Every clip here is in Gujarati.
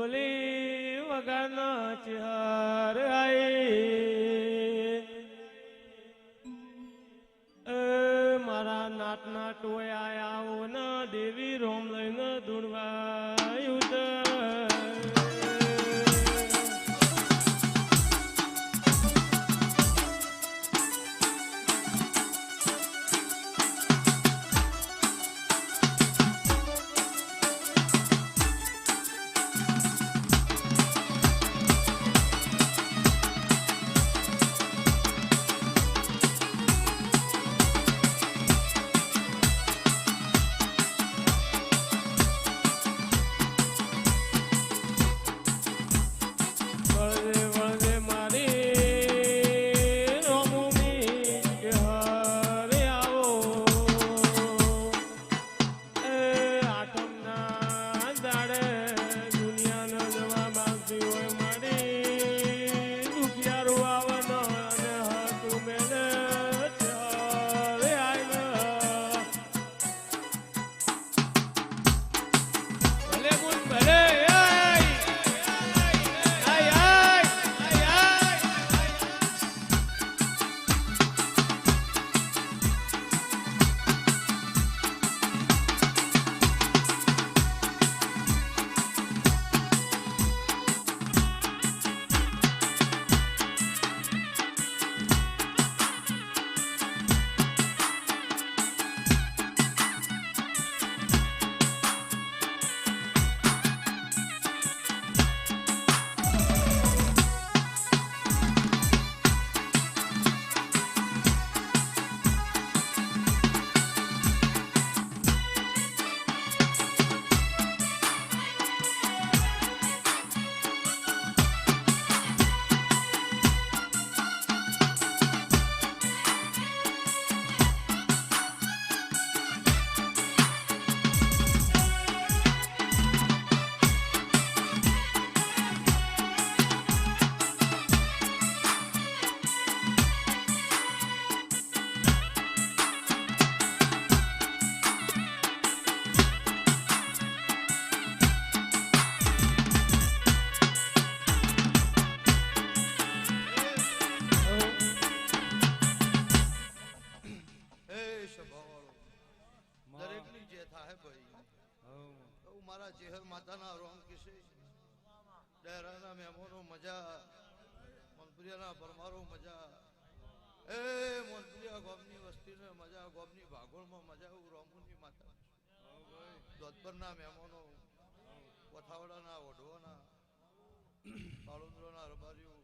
ડોલી વગાના ચાર મારા નાટના ટોયા આવો ને દેવી રોમ લઈને ધૂણવાયું ચેહર માતાના રોમ કિસે ડેરાના મહેમાનો મજા મનપ્રિયાના પરમારો મજા એ મનપ્રિયા ગોમની વસ્તીને મજા ગોમની ભાગોળમાં મજા રોમની માતા દોતબરના મહેમાનો વથાવડાના ઓઢવાના પાળુંદ્રોના રબારીઓ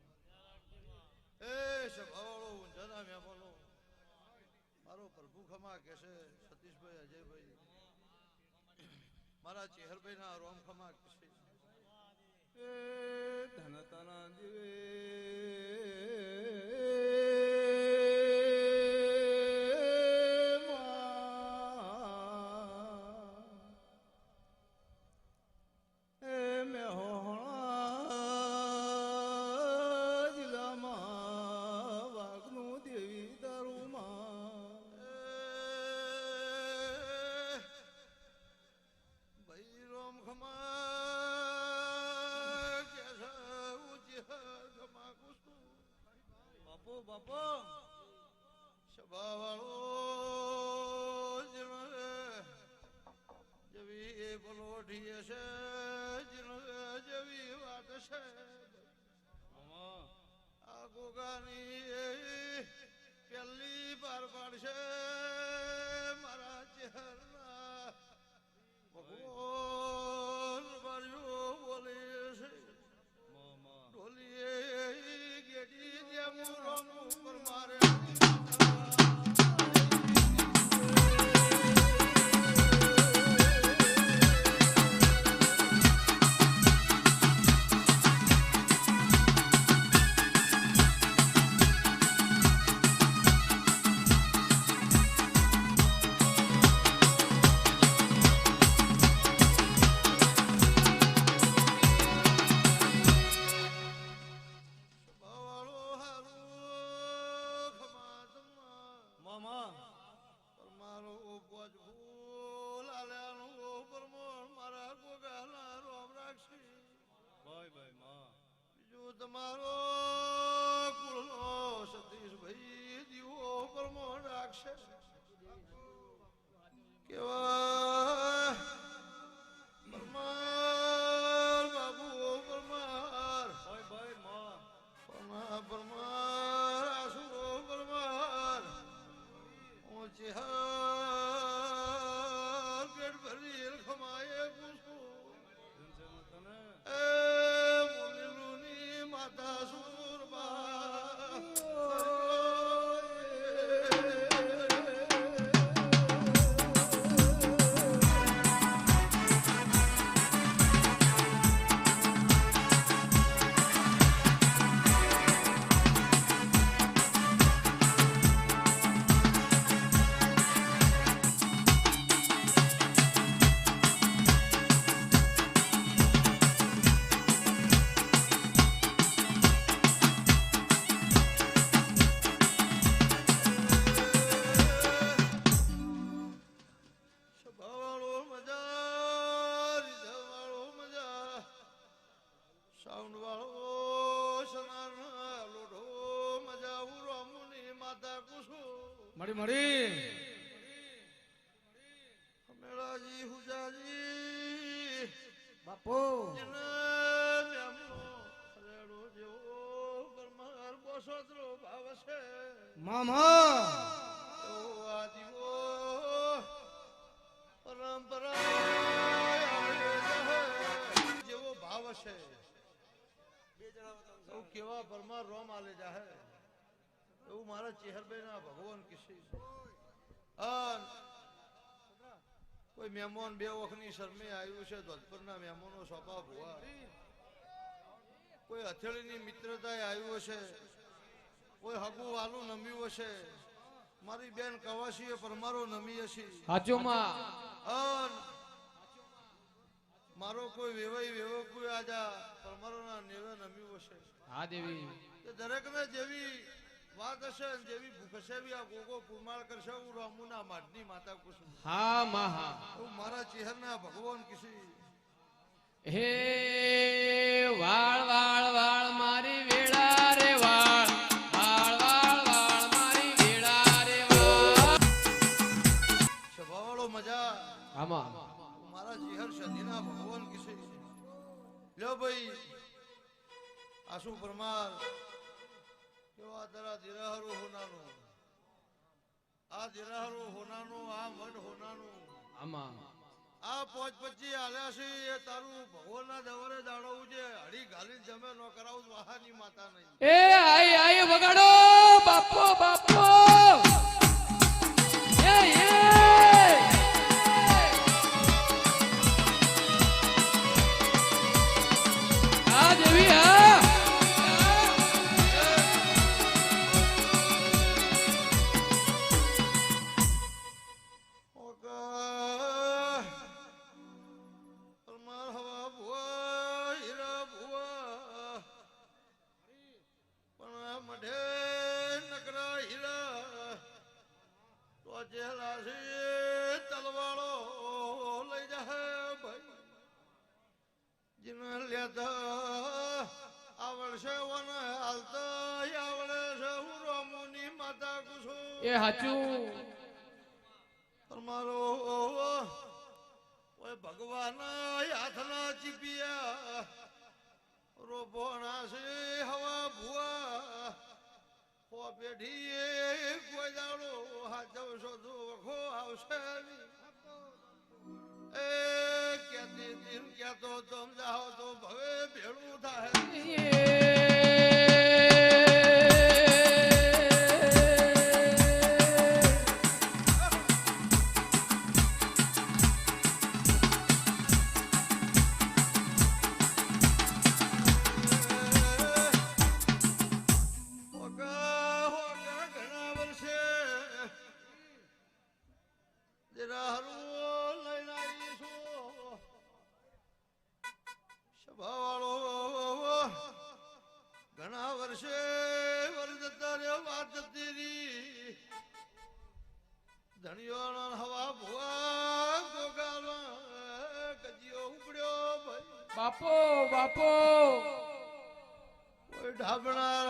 એ સભાવાળો ઊંઝાના મહેમાનો મારો પ્રભુ ખમા કહેશે સતીશભાઈ અજયભાઈ મારા ચેહરભાઈ ના રોમ ખમા કહેશે એ ધનતાના દિવે બાપો સભાવાળો જેવી પલોઠી છે જેવી વાત છે આ ગોગાની પહેલી બાર પાડશે મારા ચહેરા ભગવાન બારીઓ બોલે છે ઢોલીએ ગેડી જેમ રોમ ઉપર મારે તમારો કુળનો સતીશભાઈ દીવો પરમો રાખશે કેવા પરમાર બાબુ પરમાર પરમાર આસુ પરમાર ઊંચી હાર પેટ ભરી ખમાએ પૂછું એ મોલીલુની માતા સુરબા સભાવાળો મજા રીઝવાળો મજા સાઉન્ડ વાળો સનાર લોઢો મજા હું રામુની માતા કુસુ મળી મેળાજી હુજાજી બાપુ રેડો જેવો પરમાર બોસોદરો ભાવ છે મામા એવો આ દીવો પરંપરા જેવો ભાવ છે એવું કેવા પરમાર રોમ આલે જાહે એવું મારા ચેહરભાઈ ભગવાન કિસી કોઈ મહેમાન બે વખતની શરમે આવ્યું છે ધોધપુરના મહેમાનો સોપા ભુવા કોઈ હથેળીની મિત્રતાએ આવ્યું હશે કોઈ હગુ વાલું નમ્યું હશે મારી બેન કવાસીએ પરમારો નમી હશે હાચોમાં મારો કોઈ વેવાઈ વેવો કોઈ આજા પરમારોના નેવે નમ્યું હશે હા દેવી કે દરેકને જેવી વાત હશે ને જેવી ભૂખ હશે બી આ ગોગો કુમાર કરશે હું રામુના માઢની માતા કુસુમ હા માં હા હું મારા ચેહરના ભગવાન કિસી હે વાળ વાળ વાળ મારી વેળા રે વાળ વાળ વાળ વાળ મારી વેળા રે વાળ સ્વભાવવાળો મજા આમાં મારા ચેહર સદીના ભગવાન કિસી લ્યો ભાઈ આસુ પરમાર કેવા તારા દિરાહરો હોનાનું આ દિરાહરો હોનાનું આ મઢ હોનાનું આમાં આ 5-25 આલ્યા છે એ તારું ભગવાનના દવરે દાડવું છે હળી ગાલી જમે ન કરાવું વાહાની માતા નહીં એ આઈ આઈ વગાડો બાપો બાપો એ આ દેવી હા પરમાર હવા ભુવા હીરા ભુવા પણ આ મઢે નકરા હીરા તો જેલા છે તલવાળો લઈ જાહે ભાઈ જીને લેતા આવડશે વન હાલતા આવડે છે હું રામુની માતા કુસુ એ હાચું તમારો ઓય ભગવાન હાથના ચીપિયા રોપોણા છે હવા ભુવા હો પેઢી કોઈ દાડો હાચવશો તો વખો આવશે એ ક્યાંથી દિન ક્યાં તો તમ જાઓ તો ભવે ભેળું થાય ઘણા વર્ષે દિરાહરું લઈને આવીશું સભાવાળો ઘણા વર્ષે વરજતા રે વાત જતી રી ધણિયો હવા ભુવા ગોગાલા કજીયો ઉપડ્યો ભાઈ બાપો બાપો કોઈ ઢાબણા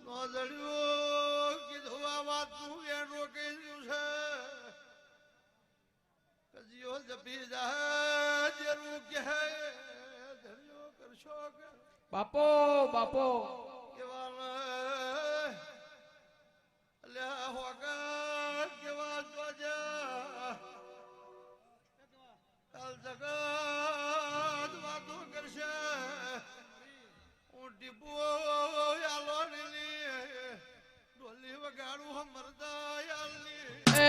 નો જડ્યો કીધું આ વાતનું એનો કહી દીધું છે કજીઓ જપી જાય જેનું કહે ધર્યો કરશો કે બાપો બાપો કેવા અલ્યા હોગા કેવા જોજા કાલ જગત વાતો કરશે હું ટીપો આલોની ડોલી વગાડું મરદા યાલની એ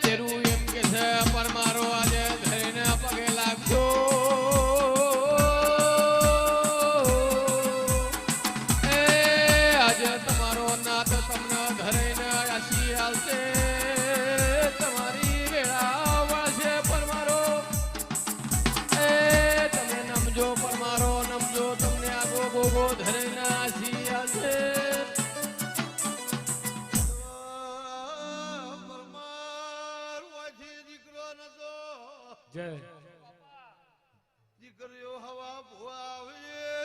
તેરું એમ કે છે પર મારો આજે ધરીને પગે લાગજો એ આજે તમારો નાથ તમને ધરીને આશી હાલશે તમારી વેળા વાળશે પર મારો એ તમે નમજો પર મારો નમજો તમને આગો ગોગો ધરીને આશી હાલશે પરમાર વાથી દીકરો નતો જય દીકરીઓ હવા ભુવા આવે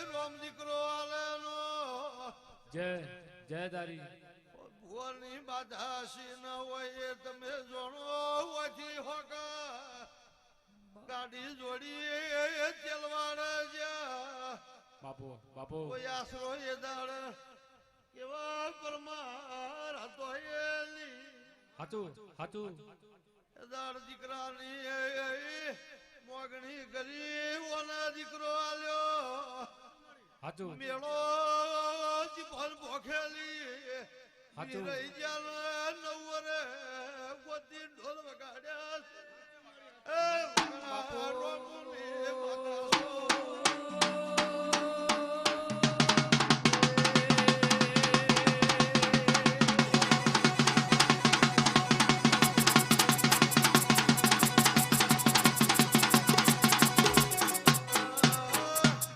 રોમ દીકરો આલેનો જય જય દારી ભુવાની બાધા સી ન હોય એ તમે જોણો હોથી હોકા ગાડી જોડી તેલવાડે જ્યાં બાપુ બાપુ કોઈ આશરો એ દાડ કેવા પરમાર હતો એલી હાચું હાચું એ દાડ દીકરાની મોગણી કરી ઓના દીકરો આલ્યો હાચું મેળો જીભર ભોખેલી હાચું. રહી ગયા નવરે ગોતી ઢોલ વગાડ્યા એ વગડા રોમની માતા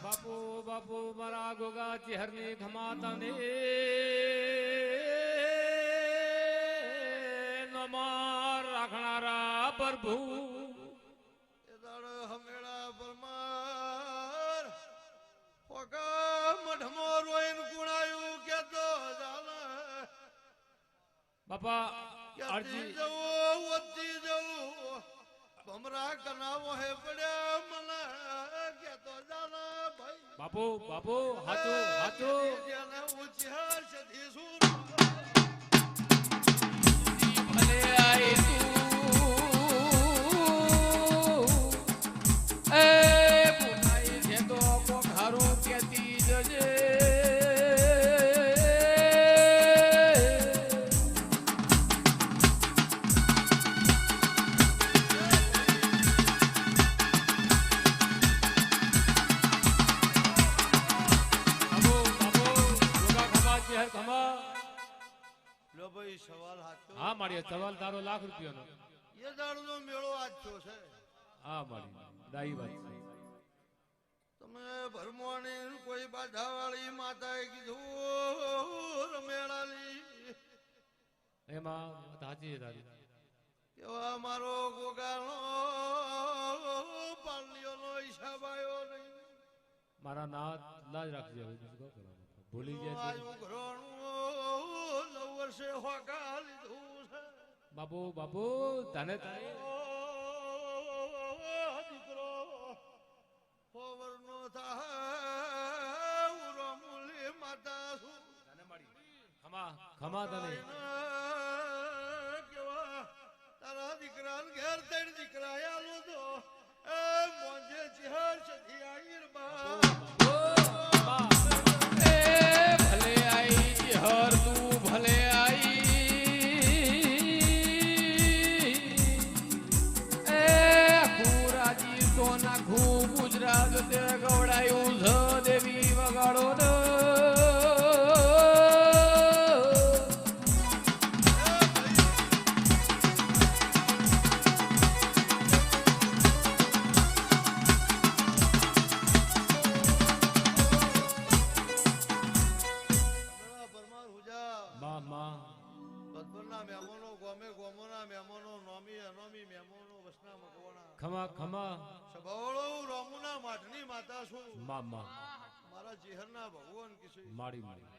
બાપુ બાપુ મારા ગોગા ચહેરની ખમાતા ને નમાર રાખનારા પ્રભુ એ દાડ હમેળા પરમાર હોકા મઢમો રોઈન ગુણાયું કેતો જાલે બાપા ક્યાંથી અરજી જવું વધી જવું ભમરા કનાવો હે પડ્યા મને કેતો જાલે ભાઈ બાપુ બાપુ હાચું હાચું જેને ઊંચી હર્ષથી સુર ભલે આય તું એ પુનાઈ છે તો કોક હારું કેતી જજે બાપુ બાપુ ગોગા ખમા ચહેર ખમા લો ભાઈ સવાલ હાચો હા મારી સવાલ તારો ₹1,00,000 એ દાડનો મેળો આજ થયો છે હા મારી દાઈ વાત છે. તમે ભરમોણી કોઈ બાધાવાળી માતાએ કીધું રમેળાલી એમાં સાચી છે તારી કેવા મારો ગોગાનો પાલ્યોનો હિસાબ આવ્યો નહીં મારા નાથ લાજ રાખજે હવે બીજું શું કરવાનું? ભૂલી જાય તો. આયુ ઘરણું 9 વર્ષે હોકા લીધું છે બાપુ બાપુ તને તારી દીકરો ફોવરનો થાય રમુલી માતા છું ખમા ખમા તને કેવા તારા દીકરા ઘેર ત્રણ દીકરા આલો તો એ મોંજે ચિહર સધી આઈર બા એ ભલે આઈ હર તું ભલે આઈ એ ખુરાજી સોના ખુ ગુજરાત તે ગવડાયું છે દેવી વગાડો ને પરમાર હુજા માં માં ભગવાનના મહેમાનો ગોમે ગોમોના મહેમાનો નોમી અનોમી મહેમાનો વસના મકવાણા ખમા ખમા સભાવળો રોમુના માઠની માતા છું માં માં મારા ચહેરના ભગવાન કિશોર માડી માડી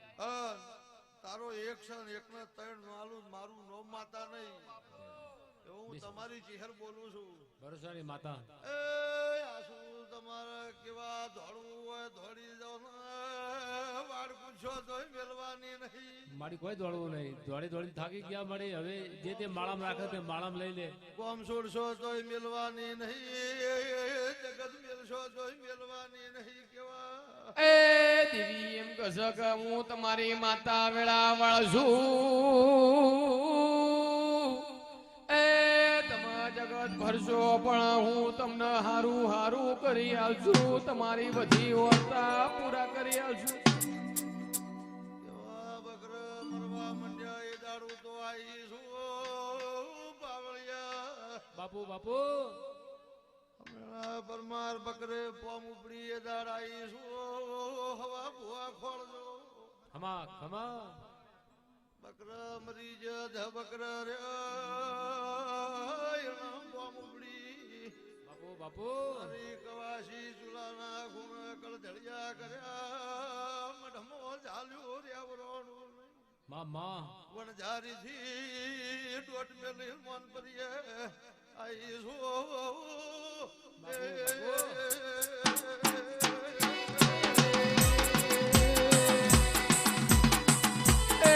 તારો એક ક્ષણ એકના ત્રણ માલું મારું નોમ માતા નહીં એવું હું તમારી ચહેર બોલું છું ભરોસાની માતા એ આસુ તમારે કેવા દોડવું હોય દોડી જાવ ને વાડ પૂછો તોય મેલવાની નહીં માડી કોઈ દોડવું નહીં દોડી દોડી થાકી ગયા મળી હવે જે તે માળામાં રાખે તે માળામાં લઈ લે કોમ છોડશો તોય મેલવાની નહીં જગત મેલશો તોય મેલવાની નહીં કેવા એ દેવી એમ કહેશો કે હું તમારી માતા વેળાવળ છું એ તમે જગત ભરશો પણ હું તમને હારું હારું કરી આલશું તમારી બધી વાર્તા પૂરા કરી આલશું કેવા બકર મરવા મંડ્યા એ દાડું તો આવીશું બાવળિયા બાપુ બાપુ હમણાં પરમાર બકરે પોમ ઉપડી એ દાડ આવીશું હવા ભુવા ખોળજો ખમા ખમા બકર મરી જ બકર રે પોમ ઉપડી બાપુ બાપુ મારી કવાસી ચૂલાના ગુણ કળધળિયા કર્યા મઢમો ઝાલ્યો રેવરોણું મા મા વણઝારી થી દોટ મેલી મન પરીએ આઈ છો એ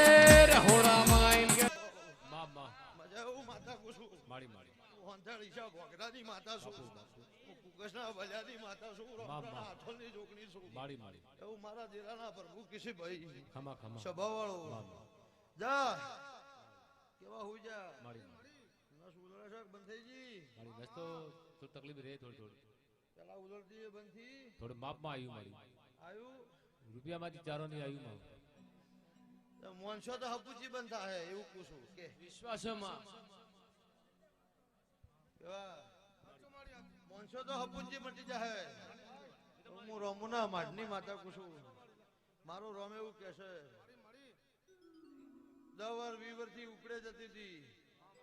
રહોડામાં એમ કે મા મા મજા એવું માતા કુશું માડી માડી વંધાળી છે ભોગરાની માતા છું કુકસના ભજાની માતા છું રમણા હાથોની જોગણી છું માડી માડી એવું મારા દેરાના પ્રભુ કિસી ભાઈ ખમા ખમા સ્વભાવવાળો જા કેવા હું જા માડી નસ ઉલળે છે બંધ થઈ જી માડી નસ તો તકલીફ રહે થોડી થોડી પેલા ઉલળતી એ બંધ થી થોડું માપમાં આવ્યું મારી આવ્યું રૂપિયામાંથી ચારો ની આવ્યું મારું તો મોનસો તો હપુચી બંધ થાય એવું પૂછું કે વિશ્વાસમાં કેવા મોનસો તો હપુચી મટી જાય હું રોમુના માઢની માતા પૂછું મારું રોમ એવું કે છે 10 વાર 20 વર્ષથી ઉપડે જતી હતી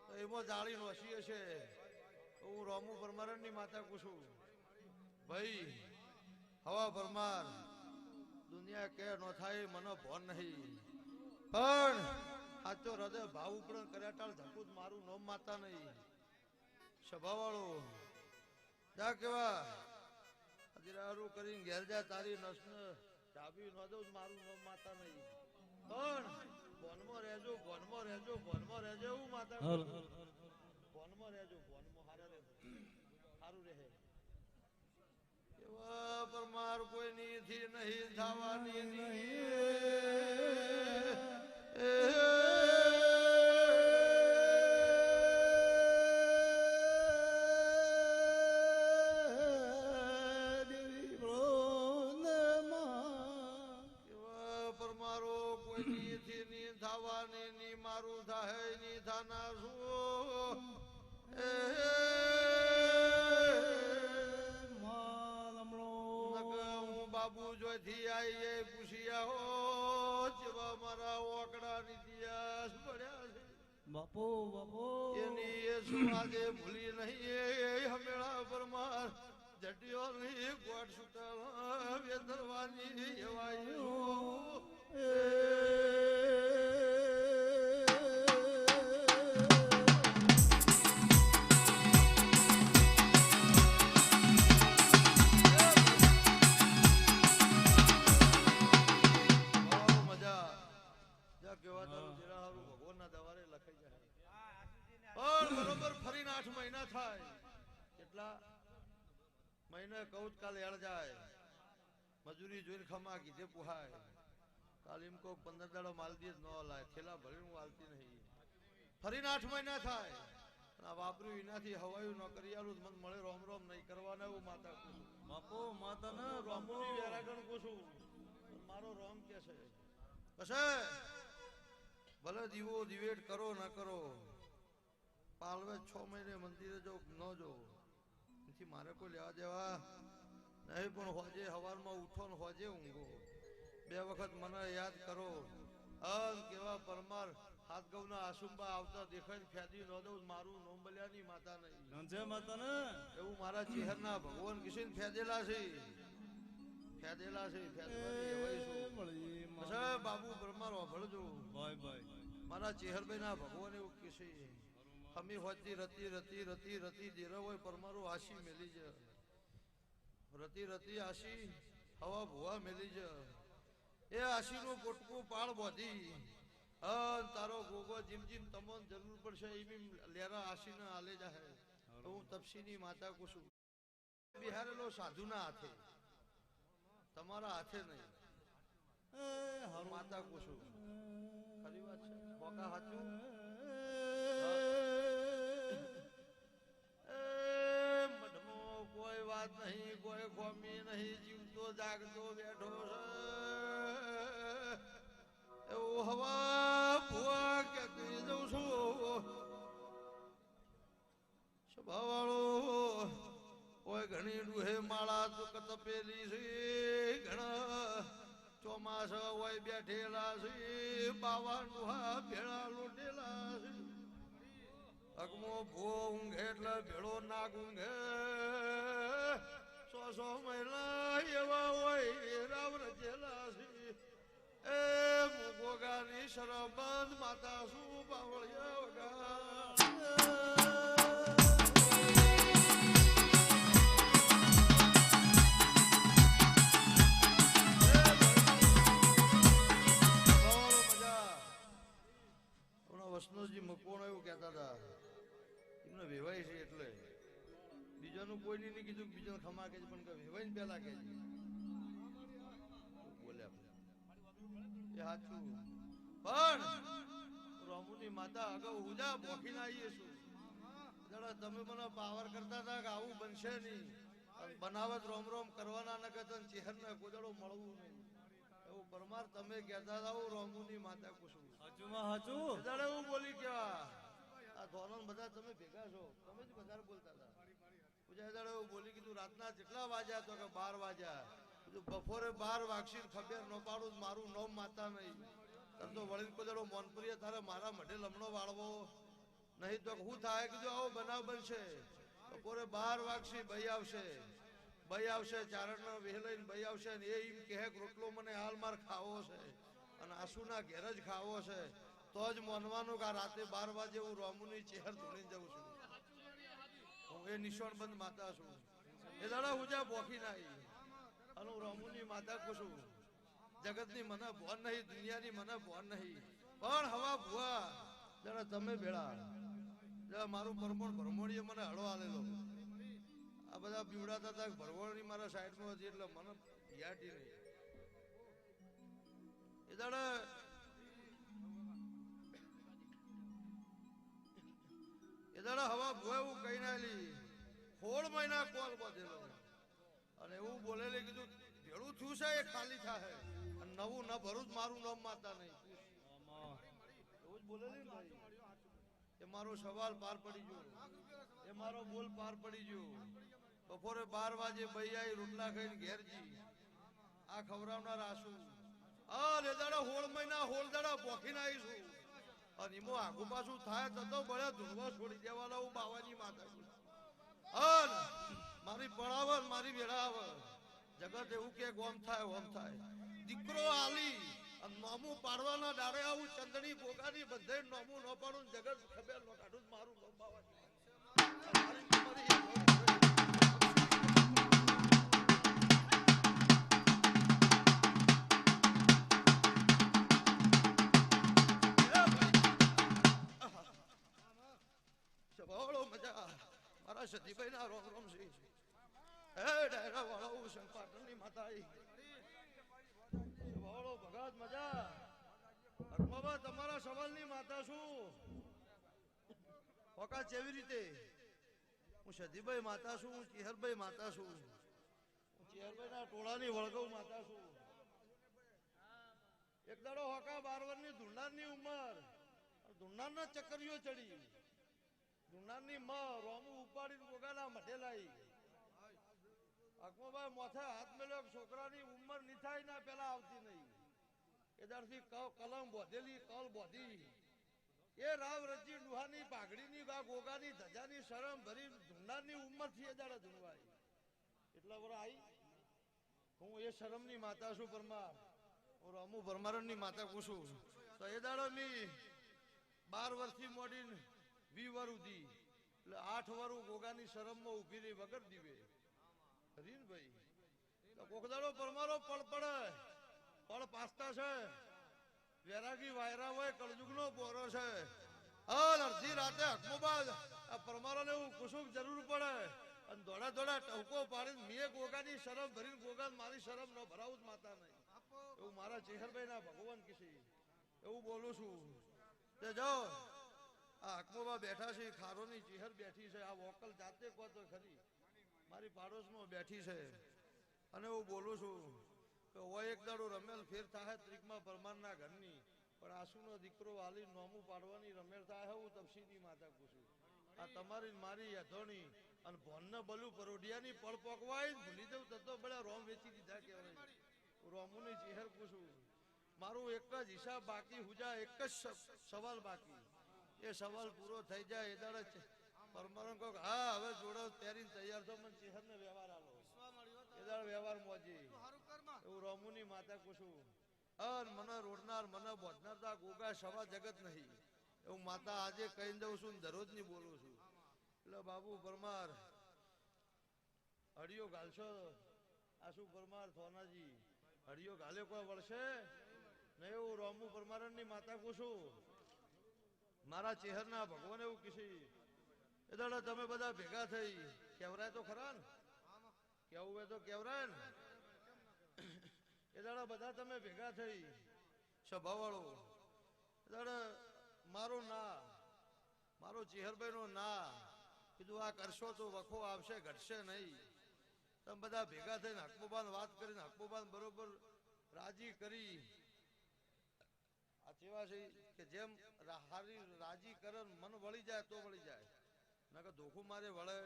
તો એમાં જાળી નોસી હશે હું રોમુ પરમારની માતા પૂછું ભાઈ હવા પરમાર દુનિયા કે નો થાય મને ભોન નહીં પણ સાચો હૃદય ભાવ ઉપડે કર્યા ટાળ ધકુત મારું નોમ માતા નહીં સ્વભાવવાળો જા કેવા હજીરારું કરીને ઘેર જા તારી નસને ચાબી ન દઉં મારું નામ માતા નહીં પણ ભોનમાં રહેજો ભોનમાં રહેજો ભોનમાં રહેજો એવું માતા ભોનમાં રહેજો ભોનમાં સારું રહે કેવા પરમાર કોઈની થી નહીં થવાની મારું થાય ની થાના શું હું બાબુ જોઈથી આવીએ પૂછી આવો જેવા મારા ઓકડા ઇતિહાસ પડ્યા છે બાપુ બાપુ એની એ સુનાજે ભૂલી નહીં હમેળા પરમાર જટીઓ ની ગોટ સુટા વેધરવાની એવાયું બરોબર ફરીને 8 મહિના થાય કેટલા મહિને કઉચ કાલે એળ જાય મજૂરી જોઈને ખમા કીધે પુહાય તાલીમ કો 15 દાડો માલ દીએ ન લાય થેલા ભરીને હું આલતી નહીં ફરીને 8 મહિના થાય આ વાપર્યું એનાથી હવાયું ન કરી આલું મન મળે રોમ રોમ નહીં કરવાના એવું માતા કુછું બાપુ માતા ને રોમની વેરાગણ કુછું મારો રોમ કે છે કશે ભલે દીવો દિવેટ કરો ન કરો પાલવે 6 મહિને મંદિરે જો ન જો એથી મારે કોઈ લેવા દેવા નહીં પણ હોજે હવારમાં ઉઠો ને હોજે ઊંઘો 2 વખત મને યાદ કરો અન કેવા પરમાર હાથ ગૌના આસુંબા આવતા દેખાય ફેદી ન દઉં મારું નોંબલિયાની માતા નહીં નંજે માતા ને એવું મારા ચહેરના ભગવાન કિશન ફેદેલા છે ફેદેલા છે ફેદવાની એવાય શું મળીએ અચ્છા બાબુ બ્રહ્મારો ભળજો ભાઈ ભાઈ મારા ચેહરભાઈ ના ભગવાન એવું કહેશે હમી હોતી રતી રતી રતી રતી દેર હોય પરમારો આશી મેલી જ રતી રતી આશી હવા ભુવા મેલી જ એ આશીનું પોટકું પાળ બોધી તારો ગોગો જીમ જીમ તમોન જરૂર પડશે એ બી લેરા આશીને આલે જાહે તો હું તપસીની માતા કુશું બિહારેલો સાધુના હાથે તમારા હાથે નહીં માતા કુશું ખરી વાત છે કોકા હાચું મઢમો કોઈ વાત નહીં કોઈ ખોમી નહીં જીવતો જાગતો બેઠો છે એવું હવા ભુવા કે કહી દઉં છું સ્વભાવવાળો કોઈ ઘણી ડુહે માળા તો કતપેલી છે ઘણા ચોમાસા હોય બેઠેલા છે બાવા ડુહા ભેળા લોટેલા છે અગમો ભૂવો ઊંઘે એટલે ભેળો નાગ ઊંઘે 100 મહિના એવા હોય રાવ રચેલા છે એ મુગોગાની શરબંધ માતા શું બાવળિયા વગા વસનોજી મકવાણો એવું કહેતા હતા એમને વેવાય છે એટલે બીજાનું કોઈ નહીં કીધું બીજાને ખમા કે પણ વેવાય ને પેલા કે બોલ્યા એ સાચું પણ રામુની માતા અગાઉ હુજા બોખીને આવીએ છું જરા તમે મને પાવર કરતા હતા કે આવું બનશે નહીં બનાવત રોમ રોમ કરવાના ન કહેતા ચહેરને કોદડો મળવું નહીં એવું પરમાર તમે કહેતા હતા હું રામુની માતા કુશું હાચુમાં હાચું દાડે હું બોલી કેવા આ ધોરણ બધા તમે ભેગા છો તમે જ વધારે બોલતા હતા પૂજા દાડે હું બોલી કીધું રાતના જેટલા વાગ્યા તો કે 12 વાગ્યા કીધું બપોરે 12 વાગશી ખબર ન પાડું મારું નામ માતા નહીં તમ તો વળી કોદડો મોનપુરીએ તારે મારા મઢે લમણો વાળવો નહીં તો શું થાય કીધું આવો બનાવ બનશે બપોરે 12 વાગશી ભાઈ આવશે ચારણનો વેહ લઈને ભાઈ આવશે ને એ એમ કહે રોટલો મને હાલ માર ખાવો છે અને આસુના ઘેર જ ખાવો છે તો જ માનવાનું કે રાતે 12 વાગે હું રામુની ચહેર ધોણી જઉં છું હું એ નિશાન બંધ માતા છું એ દાડા હુજા બોખી નાઈ અને હું રામુની માતા કુશું જગતની મને ભોન નહીં દુનિયાની મને ભોન નહીં પણ હવા ભુવા જરા તમે ભેળા જરા મારું પરમોણ ભરમોણીએ મને હળો આલેલો આ બધા પીવડાતા હતા ભરવળની મારા સાઈડમાં હતી એટલે મને યાટી નહીં એ દાડા હવા ભુવા એવું કહી નાલી 16 મહિના કોલ બાંધેલો અને એવું બોલેલી કીધું ભેળું થયું છે એ ખાલી થાય અને નવું ન ભરું મારું નામ માતા નહીં એવું જ બોલેલી ને એ મારો સવાલ પાર પડી ગયો એ મારો બોલ પાર પડી ગયો બપોરે 12 વાગે ભાઈ આવી રોટલા ખાઈને ઘેરજી આ ખવડાવનાર આસુ અરે દાડા 16 મહિના 16 દાડા બોખીને આવીશું અને એમાં આગુ પાછું થાય તો બળ્યા ધૂળવા છોડી દેવાના હું બાવાની માતા અન મારી પડાવર મારી વેળાવર જગત એવું કે ગોમ થાય ઓમ થાય દીકરો આલી અને નોમું પાડવાના દાડે આવું ચંદણી બોગાની બધે નોમું ન પાડું જગત ખબર ન કાઢું મારું નોમ બાવાની મારા સતીભાઈ ના રોમ રોમ શ્રી હે ડાયરા વાળો શંપાટણની માતા વાળો ભગત મજા બાબા તમારા સવાલની માતા છું હોકા કેવી રીતે હું સતીભાઈ માતા છું હું ચેહરભાઈ માતા છું હું ચેહરભાઈ ના ટોળાની વળગવ માતા છું એક દાડો હોકા 12 વર્ષની ધુંડારની ઉંમર ધુંડારના ચક્કરીઓ ચડી ધુંડાની માં રોમું ઉપાડીને ગોગાના મઢે લાવી અકમોભાઈ મોથે હાથ મેળ્યો છોકરાની ઉંમર નિથાઈ ના પેલા આવતી નહીં એદારથી કલમ બોધેલી કલ બોધી એ રાવ રજી ડુહાની પાઘડીની ગોગાની ધજાની શરમ ભરી ધુંડાની ઉંમર થી એ દાડે ધુણવાય એટલા વર આવી હું એ શરમની માતા છું પરમાર, હું રામુ પરમારની માતા પૂછું તો એ દાડો મી 12 વર્ષથી મોડીને 20 વર ઉધી એટલે 8 વર ગોગાની શરમમાં ઊભી રહી વગર દીવે રીન ભાઈ તો કોક દાડો પરમારો પળ પડે પળ પાસ્તા છે વેરાગી વાયરા હોય કળજુગનો બોરો છે અડધી રાતે હકમોબાદ આ પરમારોને એવું કુસુમ જરૂર પડે અને દોડા દોડા ટહુકો પાડીને મેં ગોગાની શરમ ભરીને ગોગા મારી શરમ ન ભરાવું જ માતા નહીં એવું મારા ચેહરભાઈ ના ભગવાન કિસી એવું બોલું છું તે જો આ હકમોબા બેઠા છે ખારોની ચેહર બેઠી છે આ વોકલ જાતે કહો તો ખરી મારી પાડોશમાં બેઠી છે અને હું બોલું છું કે હોય એક દાડો રમેલ ફેર થાય ત્રિકમાં પરમારના ઘરની પણ આસુનો દીકરો વાલી નોમું પાડવાની રમેલ થાય હું તપસીની માતા પૂછું આ તમારી મારી યધોણી અને ભોનને બલું પરોડિયાની પળ પોકવાય ભૂલી દઉં તો બધા રોમ વેચી દીધા કહેવાય રોમુની ચેહર પૂછું મારું એક જ હિસાબ બાકી હુજા એક જ સવાલ બાકી એ સવાલ પૂરો થઈ જાય એ દાડે પરમારણ કહો હા હવે જોડો પહેરીને તૈયાર થો મને ચેહરને વ્યવહાર આલો એ દાડે વ્યવહાર મોજી એવું રોમુની માતા પૂછું અન મને રોડનાર મને બોધનાર તો ગોગા સવા જગત નહીં એવું માતા આજે કહી દઉં છું દરરોજ ની બોલું છું એટલે બાબુ પરમાર હડિયો ઘાલશો આસુ પરમાર થોનાજી હડિયો ઘાલે કોઈ વળશે નહીં એવું રોમુ પરમારની માતા પૂછું મારા ચેહરના ભગવાન એવું કીધી એ દાડે તમે બધા ભેગા થઈ કેવરાય તો ખરા ને કેવું હોય તો કેવરાય ને એ દાડા બધા તમે ભેગા થઈ સભાવાળો એ દાડે મારું ના મારો ચેહરભાઈ નો ના કીધું આ કરશો તો વખો આવશે ઘટશે નહીં તમે બધા ભેગા થઈને હકમોબાન વાત કરીને હકમોબાન બરોબર રાજી કરી આ સેવા છે કે જેમ હારી રાજી કરે મન વળી જાય તો વળી જાય ના કે ધોખું મારે વળે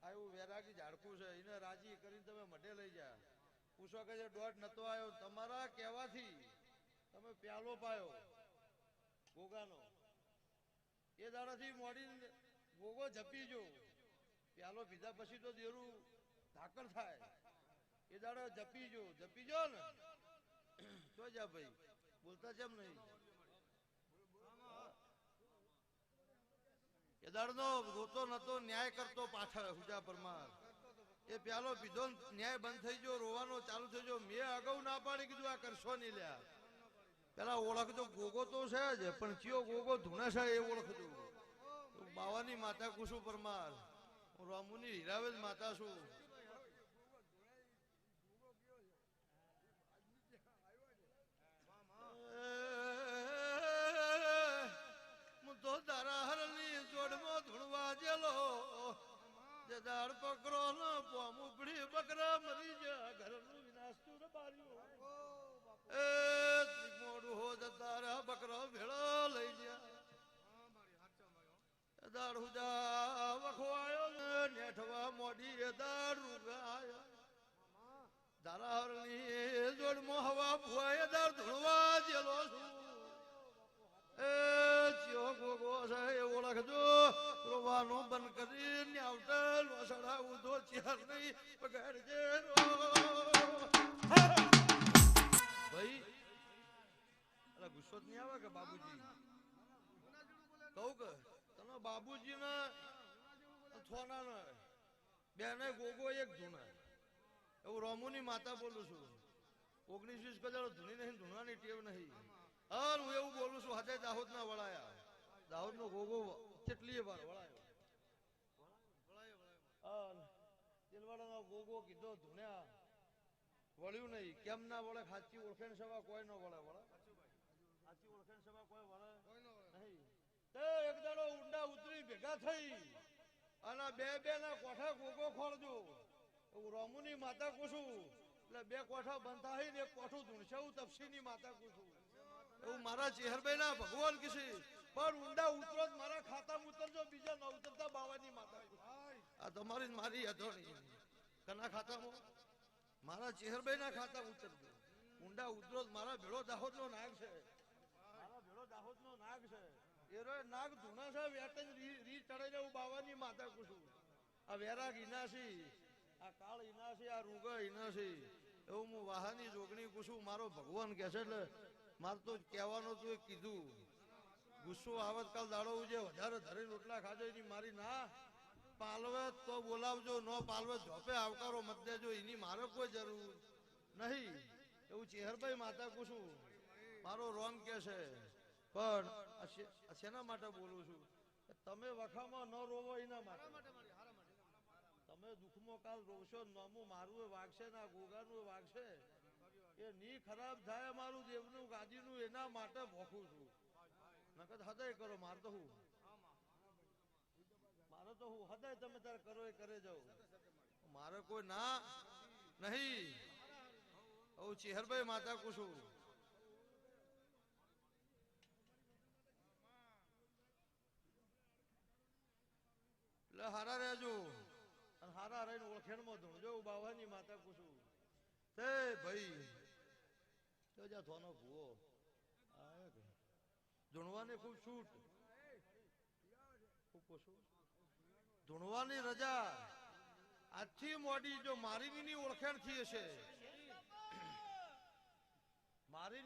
આવું વેરાગી ઝાડકું છે એને રાજી કરીને તમે મઢે લઈ જાય પૂછો કે જે દોઢ નતો આવ્યો તમારા કહેવાથી તમે પ્યાલો પાયો ગોગાનો એ દાડાથી મોડીને ગોગો જપી જો પ્યાલો પીધા પછી તો દેરું ધાકર થાય એ દાડા જપી જો ને તો જા ભાઈ બોલતા કેમ નહીં એ દાડનો રોતો નતો ન્યાય કરતો પાછળ હુજા પરમાર એ પ્યાલો પીધો ન્યાય બંધ થઈ ગયો રોવાનો ચાલુ થઈ ગયો મેં અગાઉ ના પાડી કીધું આ કરશો નહીં લ્યા પેલા ઓળખજો ગોગો તો છે જ પણ ચિયો ગોગો ધૂણા છે એ ઓળખજો બાવાની માતા કુસુ પરમાર હું રામુની હીરાવેલ માતા છું હું તો તારા હરની જોડમાં ધૂણવા જેલો જે દાળ પકડો ન પોમ ઉપડી બકરા મરી જા ઘરનું વિનાશ તું બાર્યું એ ત્રિમોડું હો તારા બકરો ભેળો લઈ જા દાળ હુજા વખવાયો ને નેઠવા મોડી એ દાળ રૂગાયો દારા હરની જોડમાં હવા ભુવાય દાળ ધૂણવા જેલો છું એ ચિયો ગોગો છે એ ઓળખજો રોવાનું બંધ કરીને આવતલ વસડાવું તો ચેર નહીં પકડજે ભાઈ અરે ગુસ્સો જ નહીં આવે કે બાબુજી કહું કે તને બાબુજી ને થોના ને બેને ગોગો એક ધૂણા એવું રોમુની માતા બોલું છું 19-20 કદાચ ધૂણી નહીં ધૂણવાની ટેવ નહીં હા હું એવું બોલું છું હાથે દાહોદ ના વળાયા દાહોદ નો ગોગો કેટલી વાર વળાયો તેલવાડા ગોગો કીધો ધૂણ્યા વળ્યું નહીં કેમ ના વળે સાચી ઓળખેણ સભા કોઈ નો વળે સાચી ઓળખેણ સભા કોઈ વળે નહીં એક દાડો ઊંડા ઉતરી ભેગા થઈ અને બે ના કોઠા ગોગો ખોળજો એવું રોમુની માતા કુછું એટલે બે કોઠા બંધ થાય ને એક કોઠું ધૂણશે હું તપસીની માતા કુછું એવું મારા ચેહરભાઈ ના ભગવાન કીધી પણ ઊંડા ઉતરો મારા ખાતામાં ઉતરજો બીજા ન ઉતરતા બાવાની માતા આ તમારી મારી અધોણી કના ખાતામાં મારા ચેહરભાઈ ના ખાતામાં ઉતરજો ઊંડા ઉતરો મારા ભેળો દાહોદ નો નાગ છે મારા ભેળો દાહોદ નો નાગ છે એરો નાગ ધૂણા છે વેટન રી ચડે જવું બાવાની માતા કુછું આ વેરાગ ઇનાસી આ કાળ ઇનાસી આ રૂગ ઇનાસી એવું હું વાહાની જોગણી પૂછું મારો ભગવાન કે છે એટલે મારે તો કહેવાનું તું એ કીધું ગુસ્સો આવત કાલ દાડો જે વધારે ધરી રોટલા ખાજો એની મારી ના પાલવે તો બોલાવજો ન પાલવે ઝોપે આવકારો મત દેજો એની મારે કોઈ જરૂર નહીં એવું ચેહરભાઈ માતા પૂછું મારો રોંગ કે છે પણ આ શેના માટે બોલું છું તમે વખામાં ન રોવો એના માટે તમે દુઃખમાં કાલ રોશો નમું મારું વાગશે ના ગોગાનું વાગશે એ ની ખરાબ થાય મારું દેવનું ગાદીનું એના માટે ભોખું છું નકર હૃદય કરો મારે તો હું હૃદય તમે તારે કરો એ કરે જાઓ મારે કોઈ ના નહીં હું ચેહરભાઈ માતા પૂછું એટલે હારા રહેજો અને હારા રહીને ઓળખેણમાં ધૂણજો બાવાની માતા પૂછું તે ભાઈ તો જા થોનો ભૂવો ધૂણવાની ખૂબ છૂટ ખૂબ પૂછું ધૂણવાની રજા આજથી મોડી જો મારી ની ઓળખેણ થી હશે મારી